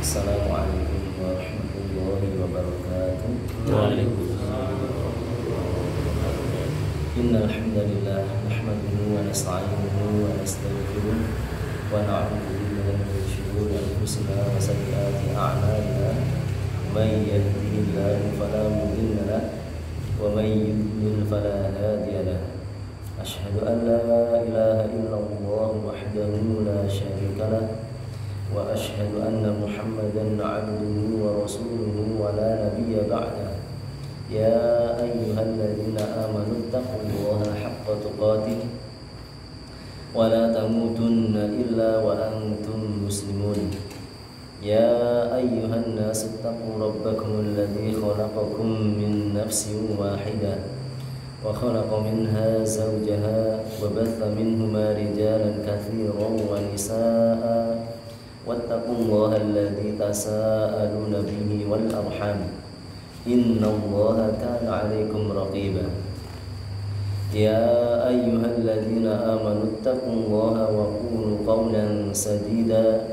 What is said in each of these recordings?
Assalamualaikum warahmatullahi wabarakatuh. Waalaikumsalam. Innal hamdalillah nahmaduhu wa nasta'inuhu wa nastaghfiruh wa na'udzu billahi min shururi anfusina wa sayyiati a'malina. May yahdihillahu fala mudilla lahu wa may yudlil fala hadiya lahu. Asyhadu an la ilaha illallah wahdahu la syarika lahu wa asyhadu anna Muhammadan 'abduhu wa rasuluhu wa la nabiyya ba'dahu. Ya ayyuhalladzina amanu taqullaha haqqa tuqatih wa la tamutunna illa wa antum muslimun. Ya ayyuhan nasu taqu rabbakumul ladzi khalaqakum min nafsin wahidah wa khalaqa minha zawjaha wa batha minhuma rijalan katsiran wa nisaa'a wattaqullaha alladzi tasaaluna bihi wal arham innallaha kana 'alaikum raqiba. Ya ayyuhalladzina amanu taqullaha wa qulu qawlan sadida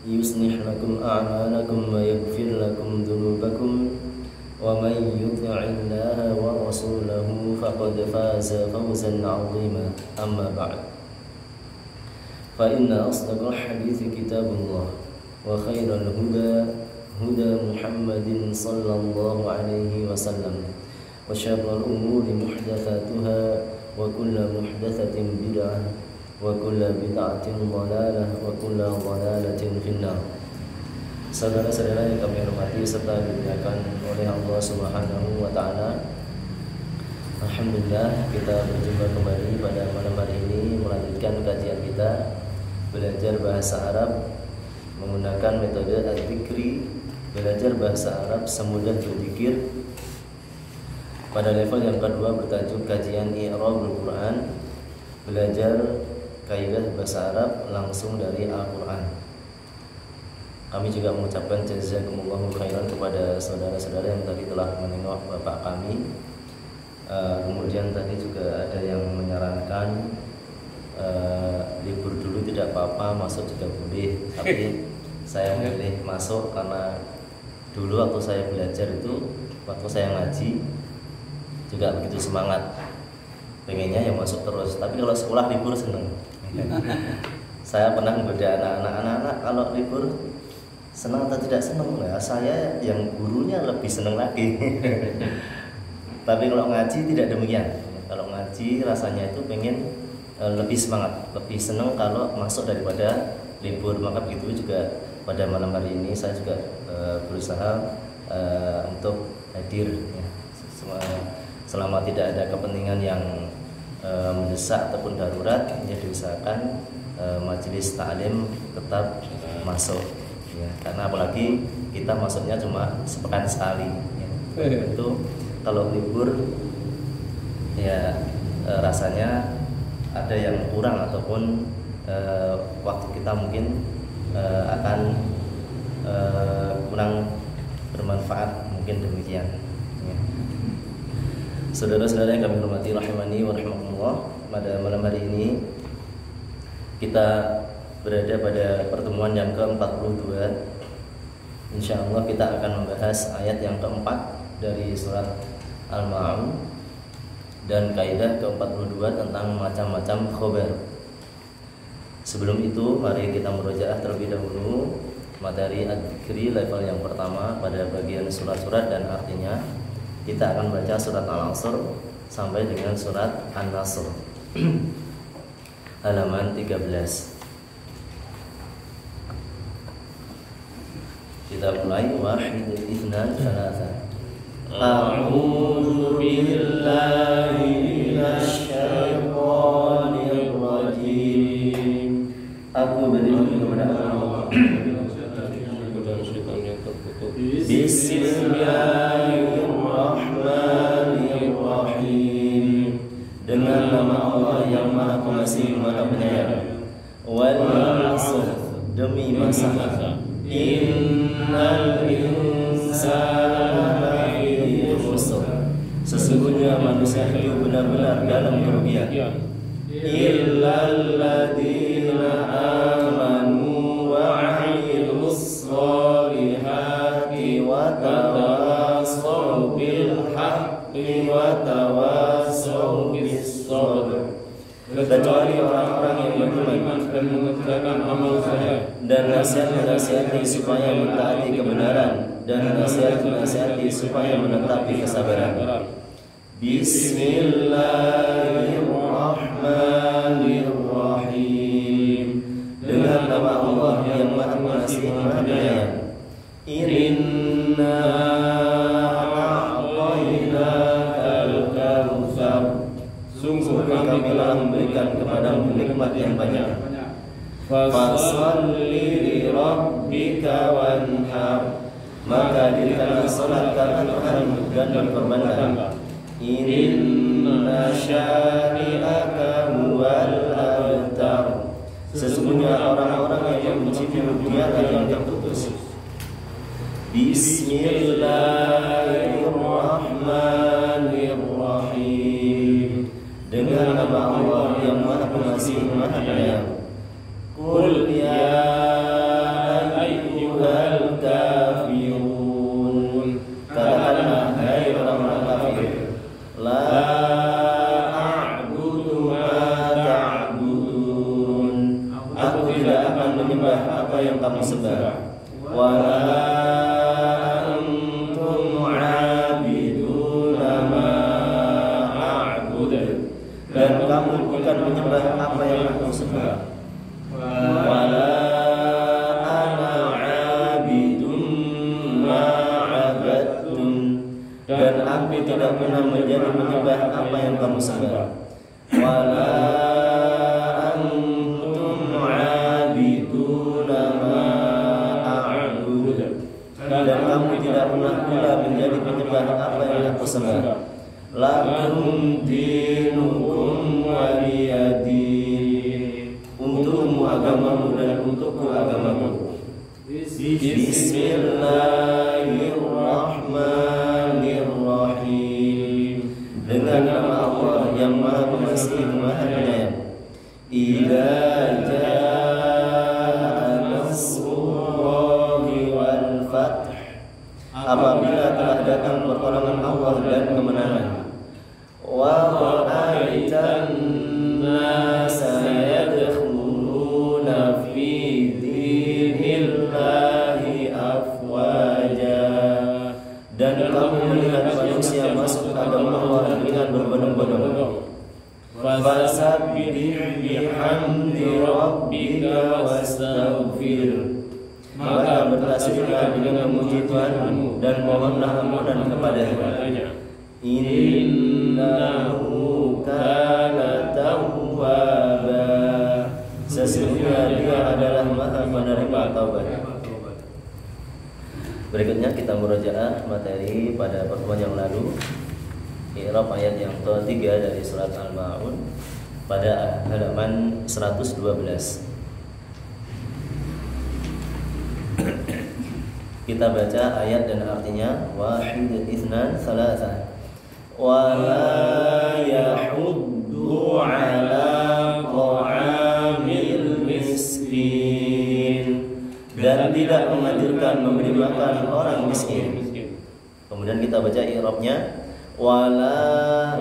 yuslih lakum a'malakum wa yaghfir lakum dhunubakum wa may yuti'illaha wa rasulahu faqad faza fawzan 'azima. Amma ba'd. Fa inna asdaqal hadithi kitabullah wa khairal huda Muhammadin sallallahu alaihi wasallam wa syarrul umuri muhdatsatuha wa kullu muhdatsatin bid'ah wa kullu bid'atin dhalalah wa kullu dhalalatin finnar. Saudara-saudara yang kami hormati serta dimuliakan oleh Allah Subhanahu wa taala. Alhamdulillah, kita berjumpa kembali pada malam hari ini melanjutkan kajian kita belajar bahasa Arab menggunakan metode Al-Dzikri, belajar bahasa Arab semudah berzikir. Pada level yang kedua bertajuk kajian I'rabul Quran, belajar kaidah bahasa Arab langsung dari Al-Quran. Kami juga mengucapkan jazakumullahu khairan kepada saudara-saudara yang tadi telah menengok bapak kami. Kemudian tadi juga ada yang menyarankan libur dulu tidak apa-apa, masuk juga boleh. Tapi saya memilih masuk karena dulu waktu saya belajar itu, waktu saya ngaji juga begitu semangat, pengennya yang masuk terus. Tapi kalau sekolah libur seneng. Saya pernah menggoda anak-anak kalau libur senang atau tidak senang. Nah, saya yang gurunya lebih senang lagi. Tapi kalau ngaji tidak demikian. Kalau ngaji rasanya itu pengen lebih semangat, lebih senang kalau masuk daripada libur. Maka begitu juga pada malam hari ini saya juga berusaha untuk hadir ya. Selama tidak ada kepentingan yang mendesak ataupun darurat, ya diusahakan majelis ta'lim tetap masuk ya, karena apalagi kita masuknya cuma sepekan sekali ya. Itu kalau libur ya rasanya ada yang kurang ataupun waktu kita mungkin akan kurang bermanfaat, mungkin demikian ya. Saudara-saudara yang kami hormati rahimani wa rahimakumullah, pada malam hari ini kita berada pada pertemuan yang ke-42. Insyaallah kita akan membahas ayat yang keempat dari surat Al-Ma'un dan kaidah ke-42 tentang macam-macam khobar. Sebelum itu mari kita murojaah terlebih dahulu materi Ad-Dzikri level yang pertama pada bagian surat-surat dan artinya. Kita akan baca surat Al-Asr sampai dengan surat An-Nasr halaman 13. Kita mulai wahid itsnan tsalatsa. A'udzu billahi minasy syaithanir rajim. Aku berlindung kepada Allah. Bismillahirrahmanirrahim. Dengan nama Allah yang Maha Pengasih Maha Penyayang. Wal 'asr, demi masa. Innal insana lafi khusr, sesungguhnya manusia itu benar-benar dalam kerugian. Illal ladzina amanu wa 'amilus kecuali orang-orang yang beriman dan mengerjakan amal saleh, dan nasihat-nasihati supaya mentaati kebenaran, dan nasihat-nasihati supaya menetapi kesabaran. Bismillahirrahmanirrahim. Dengan nama Allah yang Maha Pengasih Maha Penyayang. Inna a'tainakal kautsar. Sungguh kami telah memberikan kepadamu nikmat yang banyak. Fasholli li rabbika wanhar. Maka dirikanlah salat karena Tuhanmu dan berkorbanlah. Inna syani'aka huwal abtar. Sesungguhnya orang-orang yang membencimu dialah yang terputus. Bismillahirrahmanirrahim. Dengan nama Allah yang Maha Pengasih Maha Penyayang. Qul ya ayyuhal kafirun. Katakanlah hai orang-orang kafir. La a'budu ma ta'budun. Aku tidak akan menyembah apa yang kamu sembah. Wa antum 'abiduna ma a'budu. Dan kamu bukan menyembah apa yang aku sembah. Wa ana 'abidun ma 'abadtum. Dan aku tidak pernah menjadi menyembah apa yang kamu sembah. Wala antum 'abiduna ma a'budu. Dan kamu tidak pernah pula menjadi penyembah apa yang aku sembah. Lakum dinukum waliyadin. Untukmu agamamu dan untukku agamaku. Bismillahirrahmanirrahim. Dengan nama Allah yang Maha Pengasih Maha Penyayang. Idza jaa nasrullahi wal fath. Apabila telah datang pertolongan Allah dan kemenangan. Wa ra'aitan nasa yadkhuluna fi dinillahi afwaja. Dan kamu melihat manusia masuk agama Allah dengan berbondong-bondong. Fasabbih bihamdi rabbika wastaghfir. Maka bertasbihlah dengan memuji Tuhanmu dan mohonlah ampunan kepadanya. Innahu kana tawwaba. Sesungguhnya Dia adalah Maha menerima taubat. Berikutnya kita murojaah materi pada pertemuan yang lalu. I'rab ayat yang ke-3 dari surat Al-Ma'un pada halaman 112. Kita baca ayat dan artinya. Wahid, itsnan, tsalatsa. Wa la yahuddu ala ta'amil miskin. Dan tidak menganjurkan memberi makan orang miskin. Kemudian kita baca i'rabnya. Wala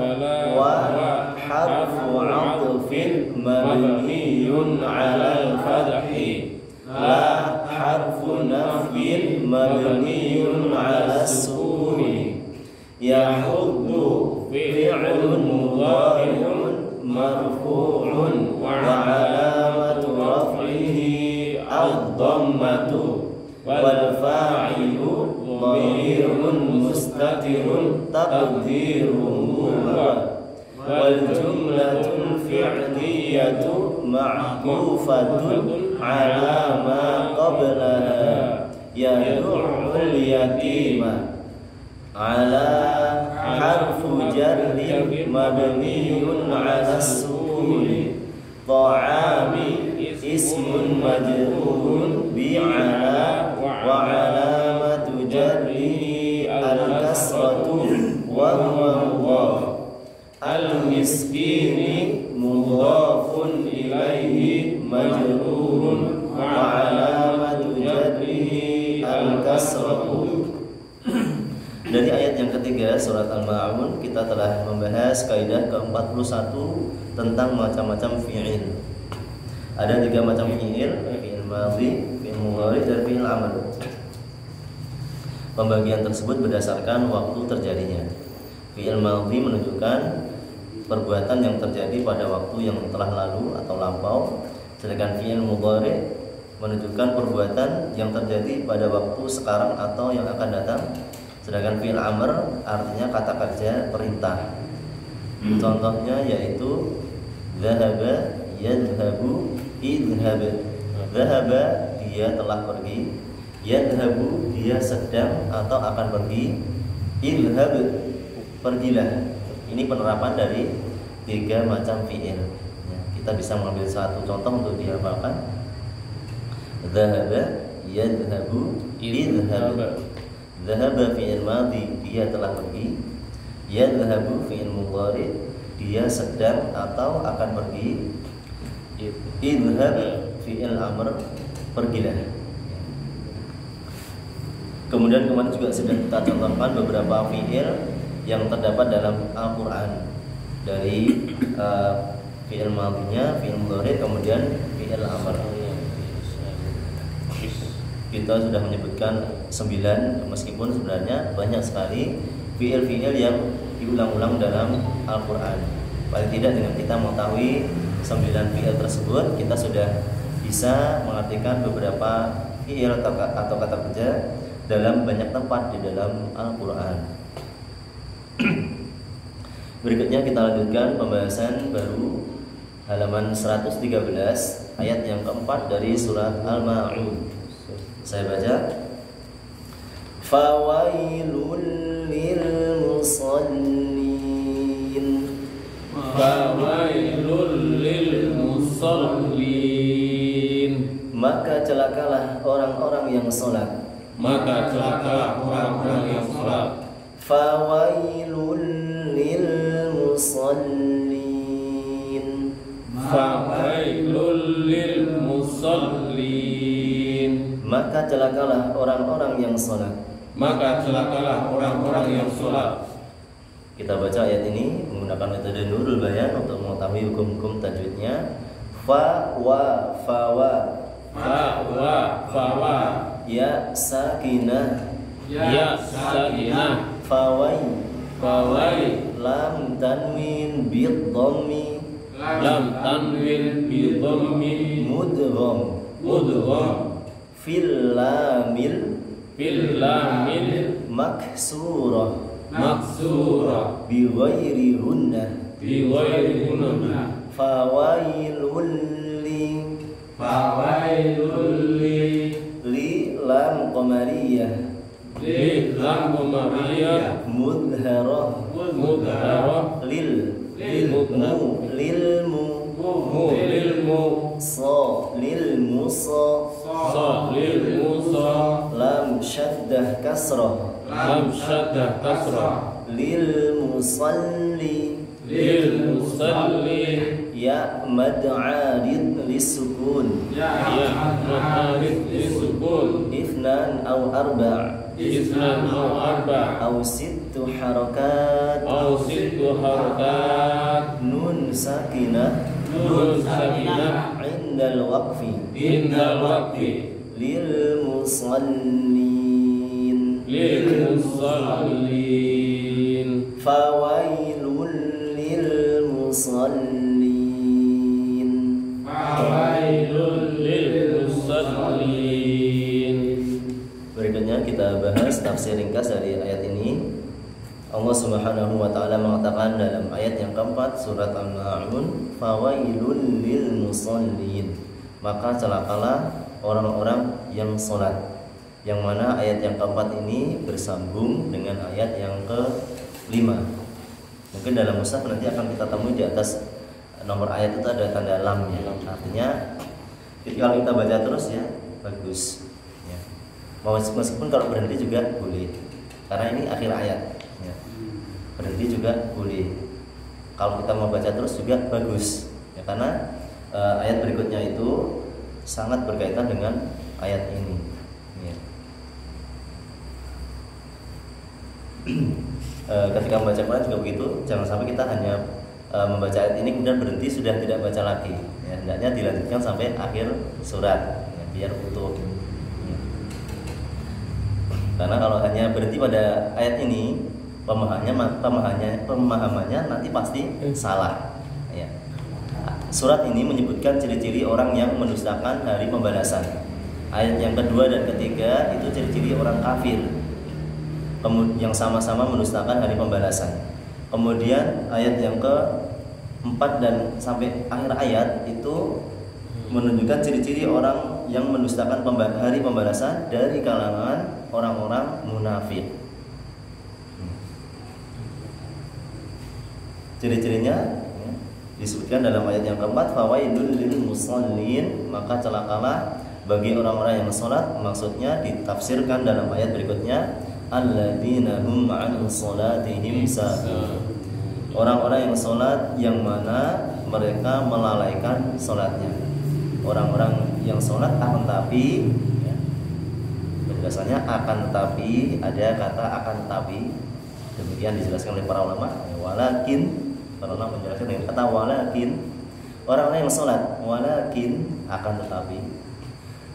harfu 'athfin mabniyun 'alal fathi. La harfu nafyin mabniyun 'alas sukuni. Yahuddu fi'lun mudhari'un marfu'un wa 'alamatu raf'ihi ad-dhammatu wal fa'ilu dhamirun mustatirun taqdiruhu wal jumlatul fi'liyatu ma'tufatun 'ala ma qablaha yad'ul yatima. Ala harfu jarri mabniyun 'ala sukuni. Ta'ami ismun majrurun bi'ala wa 'alamatu jarrihi al-kasratu wa huwa mudhaf. Al-miskini mudhafun ilaihi majrurun wa 'alamatu jarrihi al-kasratu. Dari ayat yang ketiga ketiga surat Al-Ma'un kita telah membahas kaidah ke-41 tentang macam-macam fi'il. Ada 3 macam fi'il, fi'il madhi, fi'il mudhari, dan fi'il amr. Pembagian tersebut berdasarkan waktu terjadinya. Fi'il madhi menunjukkan perbuatan yang terjadi pada waktu yang telah lalu atau lampau, sedangkan fi'il mudhari menunjukkan perbuatan yang terjadi pada waktu sekarang atau yang akan datang. Sedangkan fi'il amr artinya kata kerja perintah. Contohnya yaitu dhahaba, yadhhabu, idhhab. Dhahaba dia telah pergi, yadhhabu dia sedang atau akan pergi, idhhab pergilah. Ini penerapan dari 3 macam fi'il. Ya, kita bisa mengambil satu contoh untuk dihafalkan. Dhahaba, yadhhabu, idhhab. Dhahaba fi'il madhi dia telah pergi, yadhhabu fi'il mudhari dia sedang atau akan pergi, idhhab fi'il amr pergilah. Kemudian kemarin juga sudah kita contohkan beberapa fi'il yang terdapat dalam Al-Quran, dari fi'il madhinya, fi'il mudhari, kemudian fi'il amr. Kita sudah menyebutkan 9, meskipun sebenarnya banyak sekali fi'il-fi'il yang diulang-ulang dalam Al-Quran. Paling tidak dengan kita mengetahui 9 fi'il tersebut, kita sudah bisa mengartikan beberapa fi'il atau kata kerja dalam banyak tempat di dalam Al-Quran. Berikutnya kita lanjutkan pembahasan baru halaman 113 ayat yang keempat dari surat Al-Ma'un. Saya baca, fawailul lil musallin, fawailul lil musallin, maka celakalah orang-orang yang salat, maka celakalah orang-orang yang salat. Fawailul lil musallin, fawailul lil musallin, maka celakalah orang-orang yang salat, maka celakalah orang-orang yang salat. Kita baca ayat ini menggunakan metode Nurul Bayan untuk mengetahui hukum-hukum tajwidnya. Fa wa fawa, fa wa fawa, ya sakinah, ya sakinah, fawai, fawai, lam tanwin bid dhammi, lam tanwin bi dhammi, mudgham, mudgham, fil lamil maksurah, maksurah, bi ghairi hunnah, bi ghairi hunnah. Fawailul li lam qamariyah, li lam qamariyah, mudharah, lil mu sa lil musa, lam shaddah kasrah, lam shaddah kasrah, lil musalli, ya mad arid lisukun, ya ma'arif lisukun, ithnan aw arba', isnan aw arba', aw sittu harakat, aw sittu harakat, nun sakinah, nun sakinah, indal waqfi, indal waqfi, lil musallin, lil musallin, fawailul lil musallin. fawailul lil musallin. Berikutnya kita bahas tafsir ringkas dari ayat ini. Allah Subhanahu wa taala mengatakan dalam ayat yang keempat surat Al-Ma'un, fawailul lil musallin, maka celakalah orang-orang yang salat. Yang mana ayat yang keempat ini bersambung dengan ayat yang ke-5. Mungkin dalam mushaf nanti akan kita temui di atas nomor ayat itu ada tanda lam ya. Artinya kalau kita baca terus ya bagus ya. Meskipun kalau berhenti juga boleh, karena ini akhir ayat ya. Berhenti juga boleh. Kalau kita mau baca terus juga bagus ya, karena ayat berikutnya itu sangat berkaitan dengan ayat ini ya. ketika membaca Quran juga begitu, jangan sampai kita hanya membaca ayat ini kemudian berhenti sudah tidak baca lagi. Ya, hendaknya dilanjutkan sampai akhir surat ya, biar utuh. Ya. Karena kalau hanya berhenti pada ayat ini, pemahamannya nanti pasti salah. Ya. Surat ini menyebutkan ciri-ciri orang yang mendustakan hari pembalasan. Ayat yang kedua dan ketiga itu ciri-ciri orang kafir yang sama-sama mendustakan hari pembalasan. Kemudian ayat yang keempat dan sampai akhir ayat itu menunjukkan ciri-ciri orang yang mendustakan hari pembalasan dari kalangan orang-orang munafik. Ciri-cirinya ya, disebutkan dalam ayat yang keempat, fawailul lil musallin, maka celakalah bagi orang-orang yang sholat. Maksudnya ditafsirkan dalam ayat berikutnya, alladzina hum an sholatihim sahun, orang-orang yang sholat yang mana mereka melalaikan sholatnya. Orang-orang yang sholat akan tapi ya, penjelasannya akan tapi, ada kata akan tapi, demikian dijelaskan oleh para ulama. Walakin, para ulama menjelaskan dengan kata walakin, orang-orang yang sholat, walakin akan tetapi,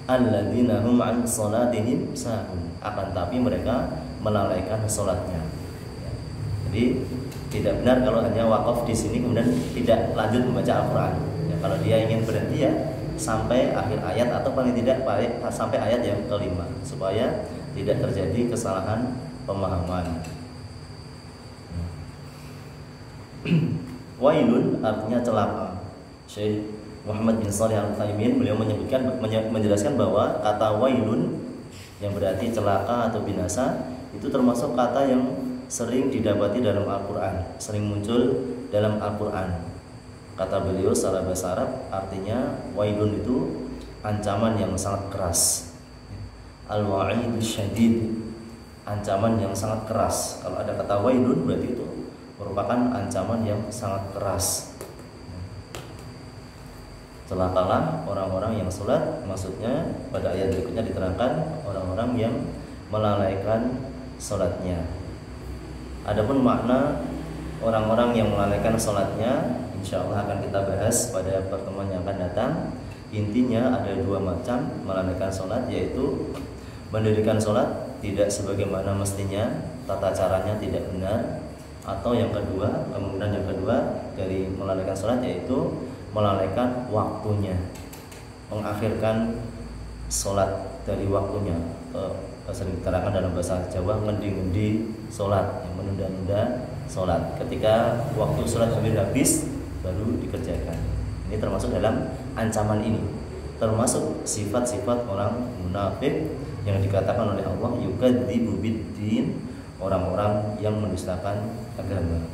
alladzina hum an sholatihim sahun, akan tapi mereka melalaikan sholatnya. Ya. Jadi tidak benar kalau hanya wakaf di sini kemudian tidak lanjut membaca Al-Quran. Ya, kalau dia ingin berhenti ya sampai akhir ayat atau paling tidak sampai ayat yang kelima supaya tidak terjadi kesalahan pemahaman. Wailun artinya celaka. Syekh Muhammad bin Shalih Al-Utsaimin beliau menjelaskan bahwa kata wailun yang berarti celaka atau binasa itu termasuk kata yang sering didapati dalam Al-Quran, sering muncul dalam Al-Quran. Kata beliau secara bahasa Arab artinya wailun itu ancaman yang sangat keras. Al-wa'idus syadid, ancaman yang sangat keras. Kalau ada kata wailun berarti itu merupakan ancaman yang sangat keras. Celakalah orang-orang yang sholat, maksudnya pada ayat berikutnya diterangkan orang-orang yang melalaikan sholatnya. Adapun makna orang-orang yang melalaikan sholatnya, insya Allah akan kita bahas pada pertemuan yang akan datang. Intinya ada dua macam melalaikan sholat, yaitu mendirikan sholat tidak sebagaimana mestinya, tata caranya tidak benar. Atau yang kedua, kemungkinan yang kedua dari melalaikan sholat yaitu melalaikan waktunya, mengakhirkan sholat dari waktunya. Sering diterangkan dalam bahasa Jawa ngendi-ngendi sholat, yang menunda-nunda sholat. Ketika waktu sholat habis baru dikerjakan. Ini termasuk dalam ancaman ini, termasuk sifat-sifat orang munafik yang dikatakan oleh Allah yukadzibu biddin, orang-orang yang mendustakan agama.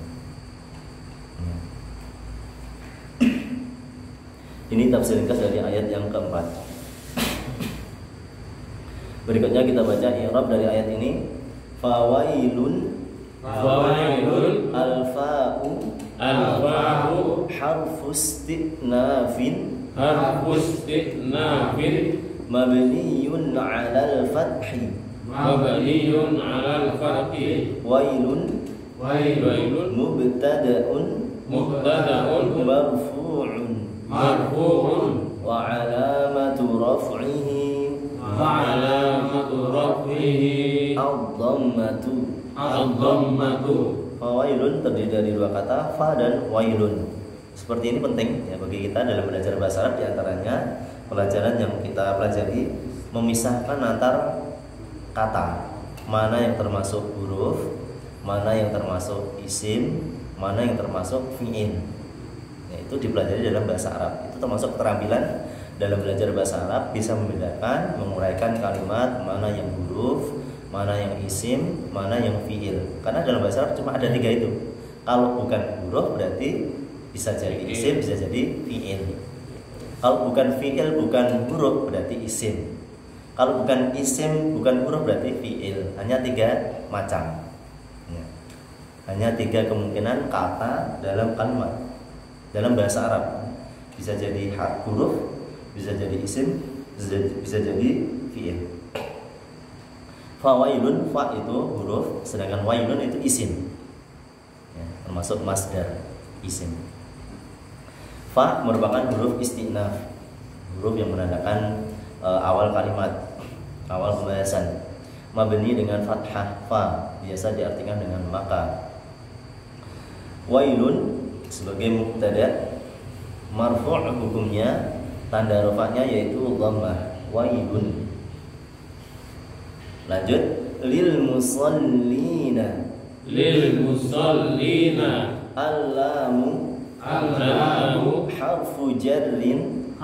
Ini tafsir ringkas dari ayat yang keempat. Berikutnya kita baca i'rab dari ayat ini. Fawailun, fawailun, al-fa'u, al-fa'u, harfu istinafin, harfu istinafin, mabniyun 'alal fathi, mabniyun 'alal fathi, wailun, wailun, mubtada'un, mubtada'un, marfu'un, marfu'un, wa 'alamatu raf'ihi, wa 'alamatu raf'ihi ad-dhammatu. ad-dhammatu. Fawailun terdiri dari dua kata, fa dan wailun. Seperti ini penting ya bagi kita dalam belajar bahasa Arab, diantaranya pelajaran yang kita pelajari memisahkan antar kata, mana yang termasuk huruf, mana yang termasuk isim, mana yang termasuk fi'il. Ya, itu dipelajari dalam bahasa Arab. Itu termasuk keterampilan dalam belajar bahasa Arab, bisa membedakan, menguraikan kalimat, mana yang huruf, mana yang isim, mana yang fi'il. Karena dalam bahasa Arab cuma ada tiga itu. Kalau bukan huruf berarti bisa jadi isim, bisa jadi fi'il. Kalau bukan fi'il, bukan huruf berarti isim. Kalau bukan isim, bukan huruf berarti fi'il. Hanya tiga macam ya. Hanya tiga kemungkinan kata dalam kalimat dalam bahasa Arab. Bisa jadi huruf, bisa jadi isim, bisa jadi fi'il. Fawailun, fa itu huruf, sedangkan wailun itu isim. termasuk masdar isim. Fa merupakan huruf istinaf, huruf yang menandakan awal kalimat, awal pembahasan. Mabni dengan fathah fa, biasa diartikan dengan maka. Wailun sebagai mubtada, marfu' hukumnya tanda rafa'nya yaitu dhammah, wailun. Lanjut, lil musallina, allamu harfu jarrin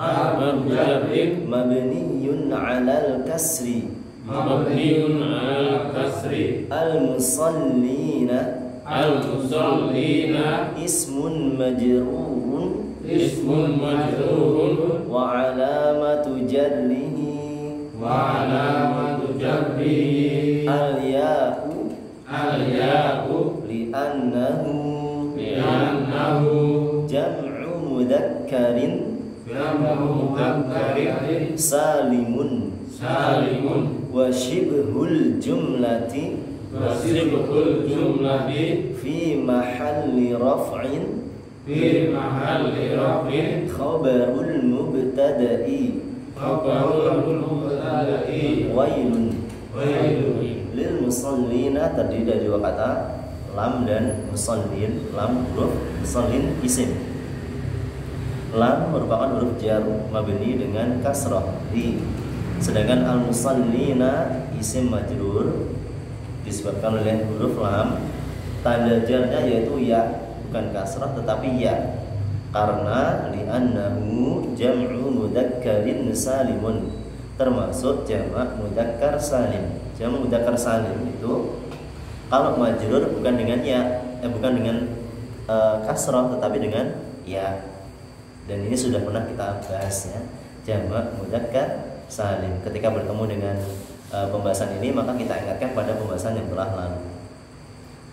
mabniyun 'alal kasri al-musallina ismun majrurun wa 'alamatu jarrihi al-ya'u li'annahu jam'u mudhakkarin salimun wa shibhul jumlati fi mahalli raf'in khabarul mubtada'i wailun. Lil musallina terdiri dari dua kata, lam dan musallin. Lam huruf, musallin isim. Lam merupakan huruf jar mabni dengan kasrah di, sedangkan al musallina isim majrur disebabkan oleh huruf lam. Tanda jarnya yaitu ya, bukan kasrah tetapi ya, karena li'annahu jam'u mudhakkarin salimun, termasuk jamak mudzakkar salim. Jamak mudzakkar salim itu kalau majrur bukan dengan ya, bukan dengan kasrah tetapi dengan ya. Dan ini sudah pernah kita bahas ya, jamak mudzakkar salim. Ketika bertemu dengan pembahasan ini, maka kita ingatkan pada pembahasan yang telah lalu.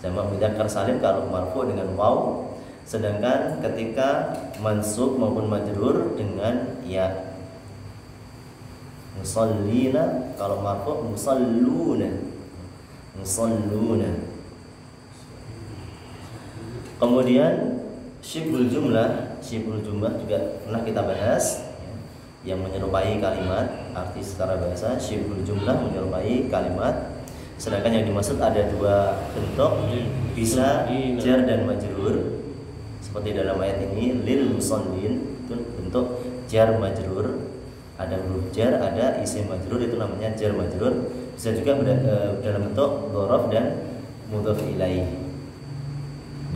Jamak mudzakkar salim kalau marfu dengan waw, sedangkan ketika mansub maupun majrur dengan ya. Musallina kalau marfu musalluna. Kemudian syibhul jumlah juga pernah kita bahas ya, yang menyerupai kalimat. Arti secara bahasa syibhul jumlah menyerupai kalimat, sedangkan yang dimaksud ada dua bentuk, bisa jar dan majrur. Seperti dalam ayat ini, lil musallin itu bentuk jar majrur, ada huruf jar, ada isim majrur, itu namanya jar majrur. Bisa juga dalam bentuk dhorof dan mudhof ilaih,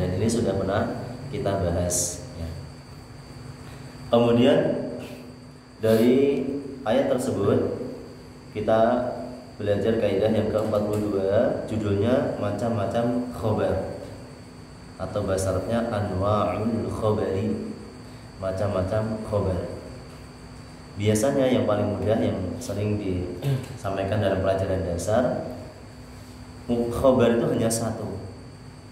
dan ini sudah pernah kita bahas ya. Kemudian dari ayat tersebut kita belajar kaidah yang ke-42, judulnya macam-macam khobar, atau bahasa Arabnya anwa'ul khobari, macam-macam khobar. Biasanya yang paling mudah yang sering disampaikan dalam pelajaran dasar, khobar itu hanya satu.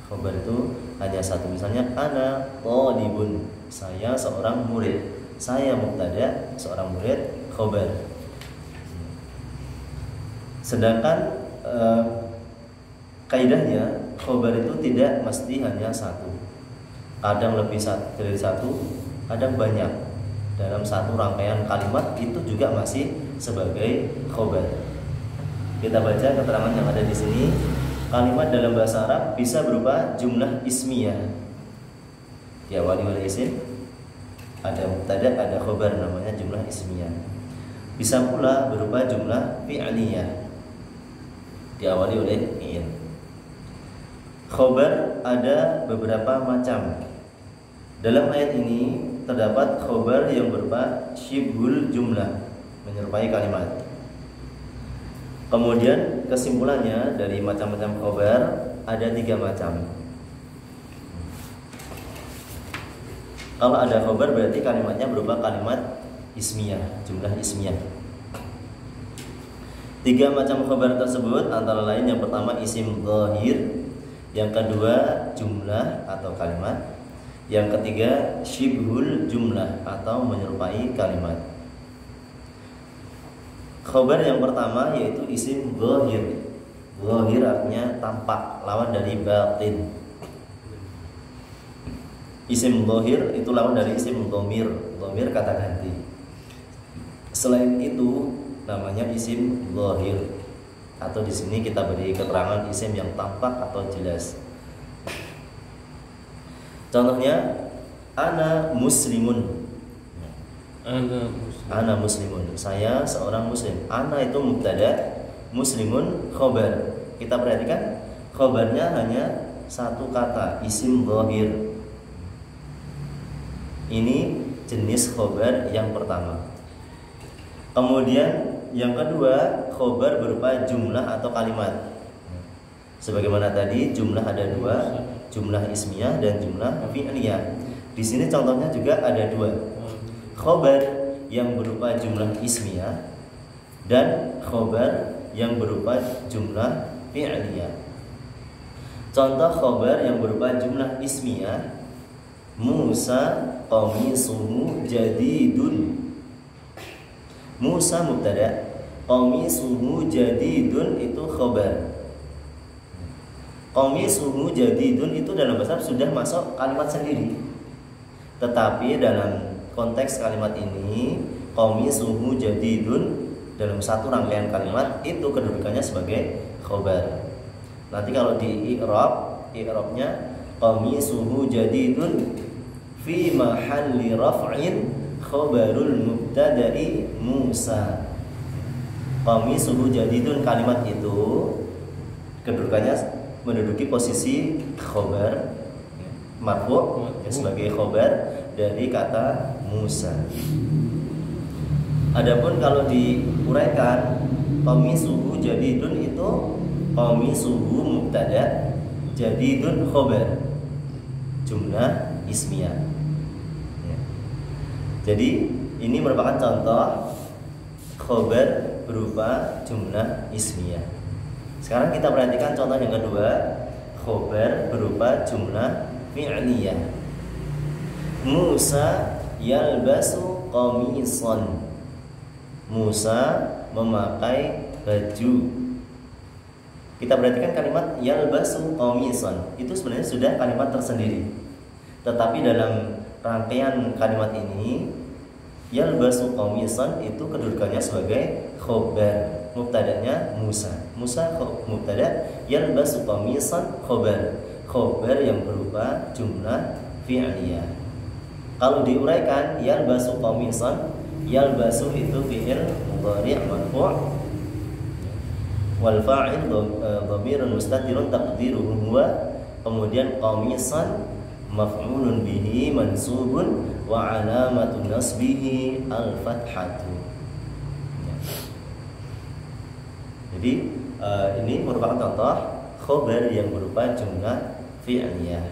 Khobar itu hanya satu. Misalnya ana thalibun, saya seorang murid. Saya mubtada, seorang murid, khobar. Sedangkan kaidahnya khobar itu tidak mesti hanya satu. Kadang lebih dari satu, kadang banyak. Dalam satu rangkaian kalimat itu juga masih sebagai khobar. Kita baca keterangan yang ada di sini. Kalimat dalam bahasa Arab bisa berupa jumlah ismiyah, diawali oleh isim, ada mubtada, ada khobar, namanya jumlah ismiyah. Bisa pula berupa jumlah fi'liyah, diawali oleh fi'il. Khobar ada beberapa macam. Dalam ayat ini terdapat khobar yang berupa syibhul jumlah, menyerupai kalimat. Kemudian kesimpulannya dari macam-macam khobar ada 3 macam. Kalau ada khobar berarti kalimatnya berupa kalimat ismiyah, jumlah ismiyah. 3 macam khobar tersebut antara lain yang pertama isim dhahir, yang kedua jumlah atau kalimat, yang ketiga syibhul jumlah atau menyerupai kalimat. Khobar yang pertama yaitu isim dhahir. Dhahir artinya tampak, lawan dari batin. Isim dhahir itu lawan dari isim dhamir. Dhamir kata ganti. Selain itu namanya isim dhahir. Atau di sini kita beri keterangan isim yang tampak atau jelas. Contohnya ana muslimun. Ana muslimun. Saya seorang muslim. Ana itu mubtada, muslimun khobar. Kita perhatikan khobarnya hanya satu kata, isim dhahir. Ini jenis khobar yang pertama. Kemudian yang kedua, khobar berupa jumlah atau kalimat. Sebagaimana tadi jumlah ada dua, jumlah ismiyah dan jumlah fi'liyah. Di sini contohnya juga ada dua. Khobar yang berupa jumlah ismiyah dan khobar yang berupa jumlah fi'liyah. Contoh khobar yang berupa jumlah ismiyah, Musa qamisuhu jadidun. Musa mubtada, qamisuhu jadidun itu khobar. Qamisuhu jadidun itu dalam bahasa Arab sudah masuk kalimat sendiri. Tetapi dalam konteks kalimat ini, qamisuhu jadidun dalam satu rangkaian kalimat itu kedudukannya sebagai khobar. Nanti kalau di i'rabnya qamisuhu jadidun fi mahalli raf'in khabarul mubtada'i Musa. Qamisuhu jadidun kalimat itu kedudukannya menduduki posisi khobar marfu' sebagai khobar dari kata Musa. Adapun kalau diuraikan qamisuhu jadidun itu qamisuhu mubtada, jadidun khobar, jumlah ismiyah. Jadi ini merupakan contoh khobar berupa jumlah ismiyah. Sekarang kita perhatikan contoh yang kedua, khobar berupa jumlah fi'liyah. Musa yalbasu qamisan. Musa memakai baju. Kita perhatikan kalimat yalbasu qamisan. Itu sebenarnya sudah kalimat tersendiri. Tetapi dalam rangkaian kalimat ini, yalbasu qamisan itu kedudukannya sebagai khobar. Mubtadanya Musa. Musa mubtada, yalbasu qamisan khobar. Khobar yang berupa jumlah fi'liyah. Kalau diuraikan yalbasu qamisan, yalbasu itu fi'il mudhari' marfu', wal fa'il dhamirun mustatirun taqdiruhu huwa, kemudian qamisan maf'ulun bihi mansubun wa alamatu nasbihi al-fathatu. Jadi ini merupakan contoh khobar yang berupa jumlah fi'liyah.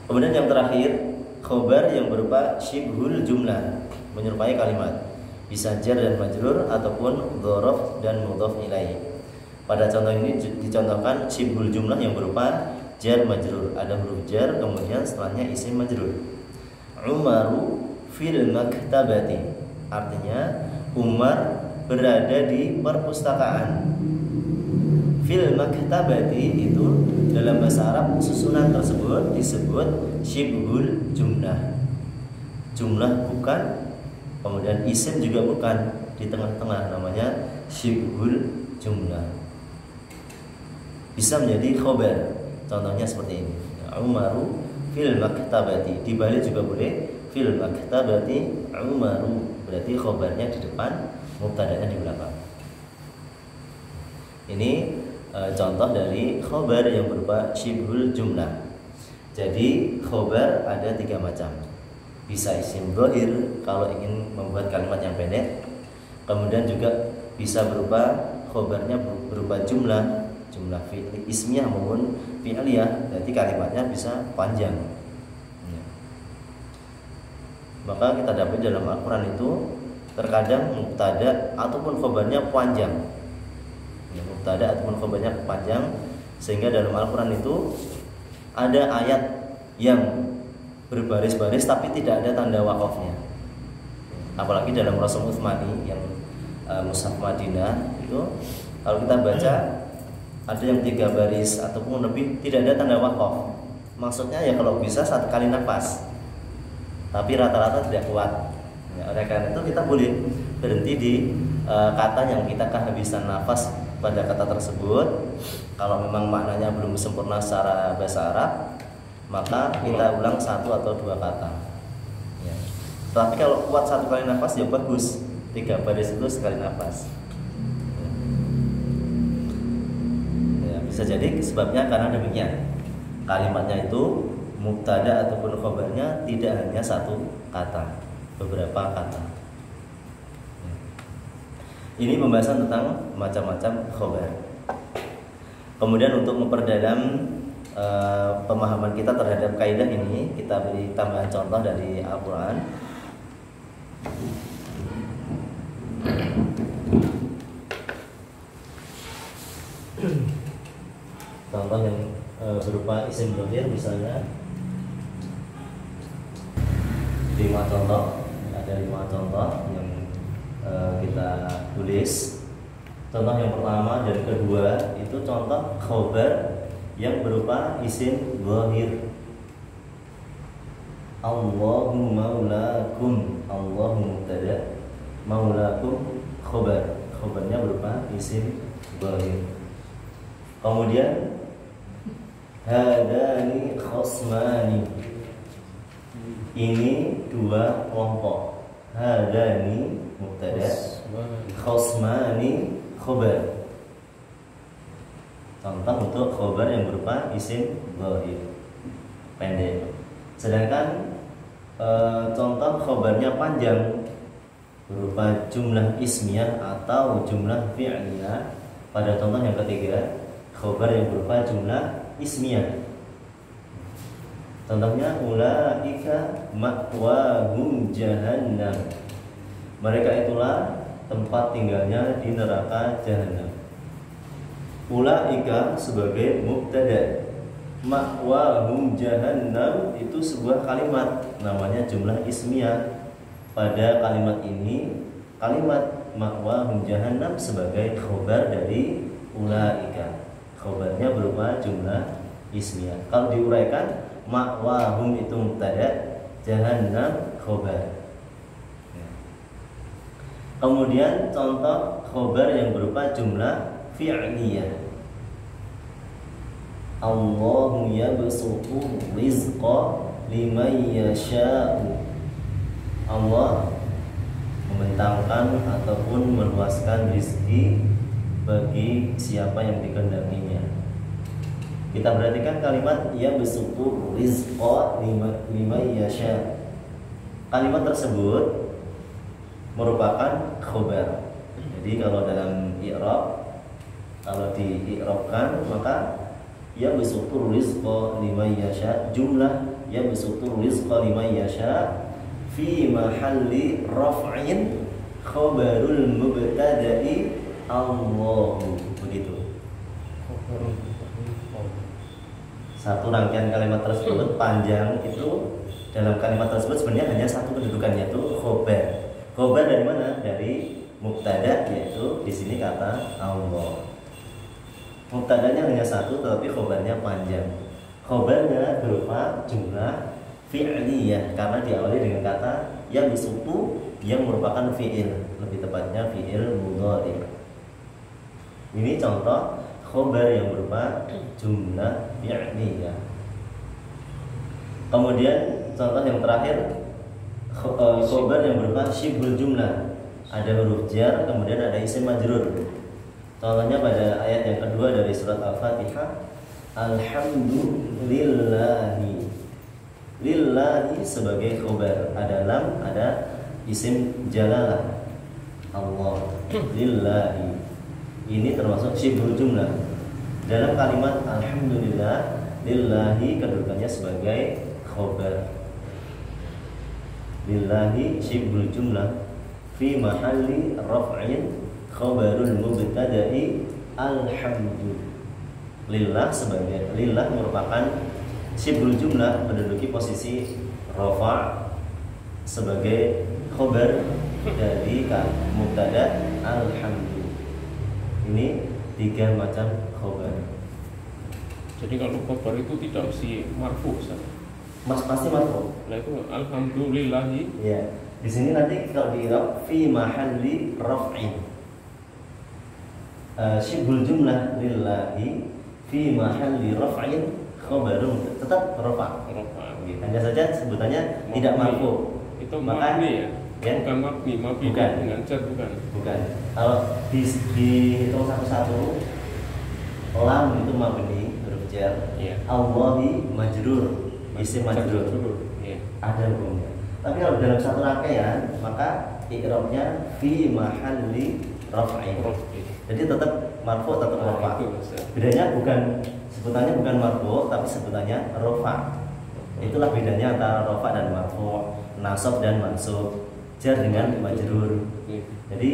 Kemudian yang terakhir, khobar yang berupa syibhul jumlah, menyerupai kalimat, bisa jar dan majrur ataupun dzaraf dan mudhaf ilaih. Pada contoh ini dicontohkan syibhul jumlah yang berupa jar majrur, ada huruf jar kemudian setelahnya isim majrur. Umaru fil maktabati, artinya Umar berada di perpustakaan. Fil maktabati itu dalam bahasa Arab susunan tersebut disebut syibhul jumlah. Jumlah bukan, kemudian isim juga bukan, di tengah-tengah namanya syibhul jumlah. Bisa menjadi khobar. Contohnya seperti ini. Umaru fil maktabati. Dibalik juga boleh. Fil maktabati Umaru. Berarti khobarnya di depan, mubtadanya di belakang. Ini contoh dari khobar yang berupa syibhul jumlah. Jadi khobar ada 3 macam. Bisa isim dhahir kalau ingin membuat kalimat yang pendek. Kemudian juga bisa berupa khobarnya berupa jumlah ismiyah maupun fi'liyah. Berarti kalimatnya bisa panjang. Maka kita dapat dalam Al-Quran itu terkadang mubtada ataupun khobarnya panjang. Mubtada ataupun khobarnya panjang, sehingga dalam Al-Quran itu ada ayat yang berbaris-baris tapi tidak ada tanda wakafnya. Apalagi dalam Rasul Utsmani yang Mushaf Madinah itu, kalau kita baca ada yang 3 baris ataupun lebih tidak ada tanda wakaf. maksudnya ya kalau bisa 1 kali nafas, tapi rata-rata tidak kuat. Ya, oleh karena itu kita boleh berhenti di kata yang kita kehabisan nafas pada kata tersebut. Kalau memang maknanya belum sempurna secara bahasa Arab, maka kita ulang 1 atau 2 kata. Ya. Tapi kalau kuat 1 kali nafas ya bagus, 3 baris itu sekali nafas. Ya, bisa jadi sebabnya karena demikian. Kalimatnya itu mubtada ataupun khobarnya tidak hanya 1 kata, beberapa kata. Ini pembahasan tentang macam-macam khobar. Kemudian untuk memperdalam pemahaman kita terhadap kaidah ini, kita beri tambahan contoh dari Al-Quran. Contoh yang berupa isim dhamir, misalnya 5 contoh, ada 5 contoh yang kita tulis. Contoh yang pertama dan kedua itu contoh khobar yang berupa isim dhahir. Allahu maulakum, Allahu mubtada, maulakum khobar. Khobarnya berupa isim dhahir. Kemudian hadani khosmani, ini 2 kelompok. Hadani mubtada, khosmani khobar. Contoh untuk khobar yang berupa isim dhahir, pendek. Sedangkan contoh khobarnya panjang berupa jumlah ismiyah atau jumlah fi'liyah. Pada contoh yang ketiga, khobar yang berupa jumlah ismiyah. Contohnya ulaika ma'wahum jahannam, mereka itulah tempat tinggalnya di neraka jahanam. Ulaika sebagai mubtada, ma'wahum jahannam itu sebuah kalimat, namanya jumlah ismiyah. Pada kalimat ini, kalimat ma'wahum jahannam sebagai khobar dari ulaika. Khobarnya berupa jumlah ismiyah. Kalau diuraikan, ma'wahum itu mubtada, jahannam khobar. Kemudian contoh khobar yang berupa jumlah fi'liyah. Allahu yabsutu rizqa liman yasha'u, Allah membentangkan ataupun meluaskan rizki bagi siapa yang dikehendakinya. Kita perhatikan kalimat yabsutu rizqa liman yasha'. Kalimat tersebut merupakan khobar. Jadi kalau dalam i'rab, kalau di-i'rabkan maka yabsutu rizqa liman yasha', jumlah yabsutu rizqa liman yasha' fi mahalli raf'in khabarul mubtada'i Allahu, begitu. Satu rangkaian kalimat tersebut panjang, itu dalam kalimat tersebut sebenarnya hanya satu kedudukan, yaitu khobar. Khobar dari mana? Dari mubtada, yaitu di sini kata Allah. Mubtadanya hanya satu, tetapi khobarnya panjang. Khobarnya berupa jumlah fi'liyah karena diawali dengan kata yang disutu, yang merupakan fi'il, lebih tepatnya fi'il mudhari. Ini contoh khobar yang berupa jumlah fi'liyah. Kemudian contoh yang terakhir, khobar yang berupa syibhul jumlah. Ada huruf jar, kemudian ada isim majrur. Contohnya pada ayat yang kedua dari surat Al-Fatihah, alhamdulillahi. Lillahi sebagai khobar, ada lam, ada isim jalalah, Allah. Lillahi ini termasuk syibhul jumlah. Dalam kalimat alhamdulillah, lillahi kedudukannya sebagai khobar. Lillahi syibhul jumlah fi mahalli raf'in khabarul mubtada'i alhamdulillah. Lillah sebagai, lillah merupakan syibhul jumlah, menduduki posisi rafa' sebagai khobar dari mubtada alhamdulillah. Ini 3 macam khobar. Jadi kalau khabar itu tidak mesti marfu, Ustaz. Mas pasti marfu. Nah itu alhamdulillahi. Ya. Di sini nanti kalau di i'rab fi mahalli raf'in. Syibhul jumlah lillahi fi mahalli raf'in khabarun, tetap rafa. Hanya saja sebutannya tidak marfu. Itu maka mabni ya? Bukan mabni bukan dengan jar bukan. Kalau dihitung satu-satu, lam itu mabni huruf jar. Iya. Allahi majrur, isim majrur. Iya. Ada hukumnya. Tapi kalau dalam satu rangkaian, maka i'rabnya fi mahalli raf'in. Jadi tetap marfu, tetap rafa. Bedanya sebutannya bukan marfu, tapi sebutannya rafa. Itulah bedanya antara rafa dan marfu, nasab dan mansub, jar dengan majrur. Jadi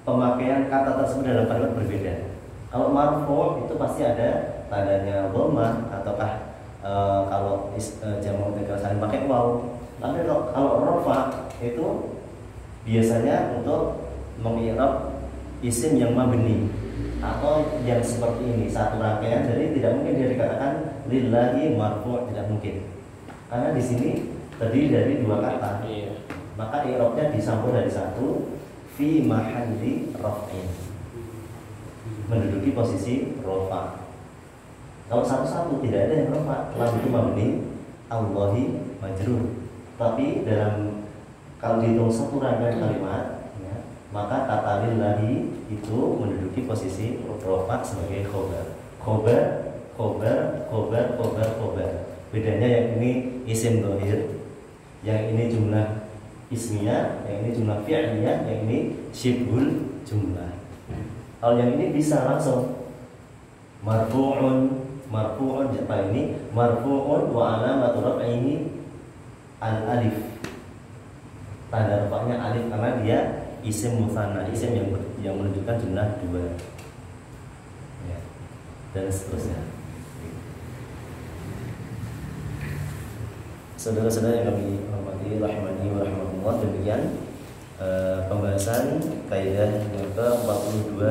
pemakaian kata tersebut dalam kalimat berbeda. Kalau marfu itu pasti ada tandanya dhammah ataukah kalau jamak mudzakkar salim pakai waw. Tapi kalau rafa itu biasanya untuk mengi'rab isim yang mabni atau yang seperti ini satu rangkaian, jadi tidak mungkin dia dikatakan lillahi marfu', tidak mungkin, karena di sini terdiri dari dua kata. Maka i'rabnya disambung dari satu, fi mahalli raf'in, menduduki posisi rafa. Kalau satu-satu tidak ada yang rafa, lam itu mabni, Allahi majrur. Tapi kalau dihitung satu rangkaian kalimat, maka kata lillahi itu menduduki posisi rafa sebagai khobar. Bedanya yang ini isim dhohir, yang ini jumlah ismiyah, yang ini jumlah fi'liyah, yang ini syibhul jumlah. Kalau yang ini bisa langsung marfu'un apa ini? Marfu'un wa alamatu raf'ihi al-alif. Tanda rafa'nya alif karena dia isim mutsanna, isim yang menunjukkan jumlah dua, ya, dan seterusnya. Saudara-saudara yang kami hormati rahimani wa rahmatullah, demikian pembahasan kaidah yang ke-42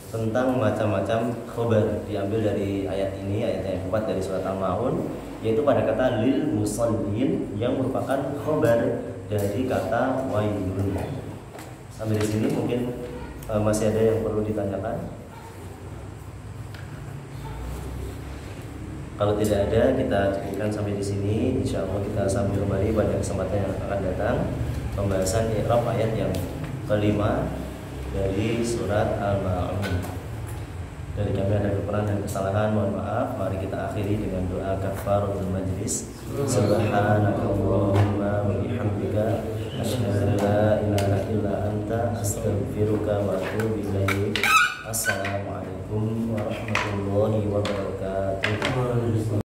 tentang macam-macam khobar, diambil dari ayat ini, ayat yang keempat dari surat Al-Ma'un, yaitu pada kata lil musallin yang merupakan khobar dari kata wailun. Sampai di sini mungkin masih ada yang perlu ditanyakan. Kalau tidak ada, kita cukupkan sampai di sini. Insya Allah kita sambung kembali pada kesempatan yang akan datang, pembahasan i'rab ayat yang kelima dari surat Al-Ma'un. Dari kami ada kekurangan dan kesalahan, mohon maaf. Mari kita akhiri dengan doa kafaratul majlis. Subhanakallahumma wa bihamdika asyhadu an la ilaha illa anta astaghfiruka wa atubu ilaik. Assalamualaikum warahmatullahi wabarakatuh.